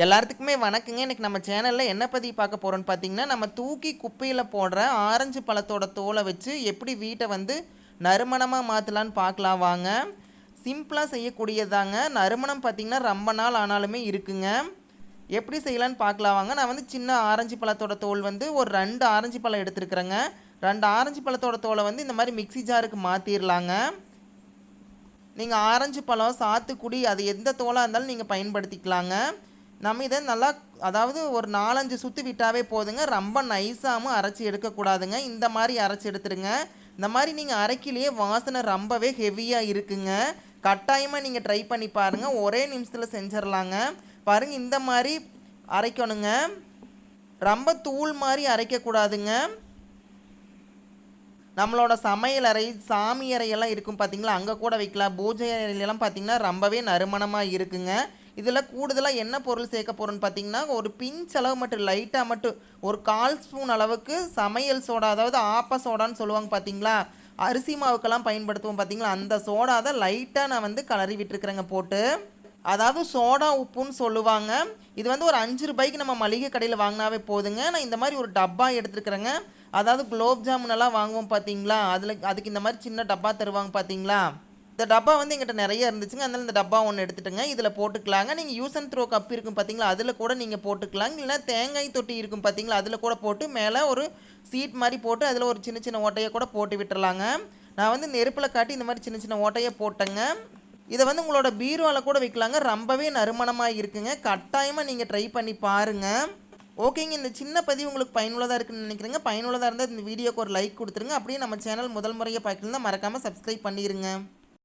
எல்லாத்துக்குமே வணக்கங்க. இன்னைக்கு நம்ம சேனல்ல என்ன பத்தி பார்க்க போறோம்னு பார்த்தீங்கன்னா, நம்ம தூக்கி குப்பையில போடுற ஆரஞ்சு பழத்தோட தோல வச்சு எப்படி வீட்ட வந்து நறுமணமா மாத்தலான்னு பார்க்கலாம் வாங்க. சிம்பிளா செய்யக்கூடியதாங்க. நறுமணம் பார்த்தீங்கன்னா, ரொம்ப நாள் ஆனாலுமே இருக்குங்க. எப்படி செய்யலான்னு பார்க்கலாம் வாங்க. நான் வந்து சின்ன ஆரஞ்சு பழத்தோட தோல் வந்து ஒரு 2 ஆரஞ்சு பழம் எடுத்துருக்கிறேங்க. 2 ஆரஞ்சு பழத்தோட தோல வந்து இந்த மாரி மிக்ஸி ஜாருக்கு மாத்திரலாங்க. நீங்க ஆரஞ்சு பழம், சாத்துக்குடி அது எந்த தோலா இருந்தாலும் நீங்க பயன்படுத்திக்கலாங்க. நம்ம இதை நல்லா அதாவது ஒரு 4-5 சுற்று விட்டாவே போதுங்க. ரொம்ப நைஸாகவும் அரைச்சி எடுக்கக்கூடாதுங்க. இந்த மாதிரி அரைச்சி எடுத்துருங்க. இந்த மாதிரி நீங்கள் அரைக்கிலேயே வாசனை ரொம்பவே ஹெவியாக இருக்குங்க. கட்டாயமாக நீங்கள் ட்ரை பண்ணி பாருங்கள். ஒரே நிமிஷத்தில் செஞ்சிடலாங்க. பாருங்கள், இந்த மாதிரி அரைக்கணுங்க. ரொம்ப தூள் மாதிரி அரைக்கக்கூடாதுங்க. நம்மளோட சமையல் அறை, சாமி அறையெல்லாம் இருக்கும் பார்த்தீங்களா, அங்கே கூட வைக்கலாம். பூஜை அறையிலலாம் பார்த்தீங்கன்னா ரொம்பவே நறுமணமாக இருக்குங்க. இதில் கூடுதலாக என்ன பொருள் சேர்க்க போகிறோன்னு பார்த்தீங்கன்னா, ஒரு பிஞ்ச் அளவு மட்டும் லைட்டாக மட்டும் ஒரு 1/4 ஸ்பூன் அளவுக்கு சமையல் சோடா, அதாவது ஆப்ப சோடான்னு சொல்லுவாங்க பார்த்தீங்களா, அரிசி மாவுக்கெல்லாம் பயன்படுத்துவோம் பார்த்தீங்களா, அந்த சோடா தான் லைட்டாக நான் வந்து கலரி விட்டுருக்குறேங்க போட்டு. அதாவது சோடா உப்புன்னு சொல்லுவாங்க. இது வந்து ஒரு 5 ரூபாய்க்கு நம்ம மளிகை கடையில் வாங்கினாவே போதுங்க. நான் இந்த மாதிரி ஒரு டப்பா எடுத்துருக்குறேங்க. அதாவது குலோப் ஜாமுன் எல்லாம் வாங்குவோம் பார்த்தீங்களா, அதுக்கு இந்த மாதிரி சின்ன டப்பா தருவாங்க பார்த்தீங்களா, இந்த டப்பா வந்து எங்கிட்ட நிறைய இருந்துச்சுங்க. அதனால இந்த டப்பா ஒன்று எடுத்துட்டுங்க. இதில் போட்டுக்கலாங்க. நீங்கள் யூஸ் அண்ட் த்ரோ கப் இருக்கும் பார்த்தீங்களா, அதில் கூட நீங்கள் போட்டுக்கலாங்க. இல்லைனா தேங்காய் தொட்டி இருக்கும் பார்த்தீங்களா, அதில் கூட போட்டு மேலே ஒரு சீட் மாதிரி போட்டு அதில் ஒரு சின்ன சின்ன ஓட்டையை கூட போட்டு விட்டுறலாங்க. நான் வந்து நெருப்பில் காட்டி இந்த மாதிரி சின்ன சின்ன ஓட்டையை போட்டேங்க. இதை வந்து உங்களோட பீரோவில் கூட வைக்கலாங்க. ரொம்பவே நறுமணமாக இருக்குங்க. கட்டாயமாக நீங்கள் ட்ரை பண்ணி பாருங்கள். ஓகேங்க, இந்த சின்ன பதிவு உங்களுக்கு பயனுள்ளதாக இருக்குன்னு நினைக்கிறேங்க. பயனுள்ளதாக இருந்தால் இந்த வீடியோக்கு ஒரு லைக் கொடுத்துருங்க. அப்படியே நம்ம சேனல் முதல் முறையை பார்க்கணுன்னா மறக்காமல் சப்ஸ்கிரைப் பண்ணிடுங்க.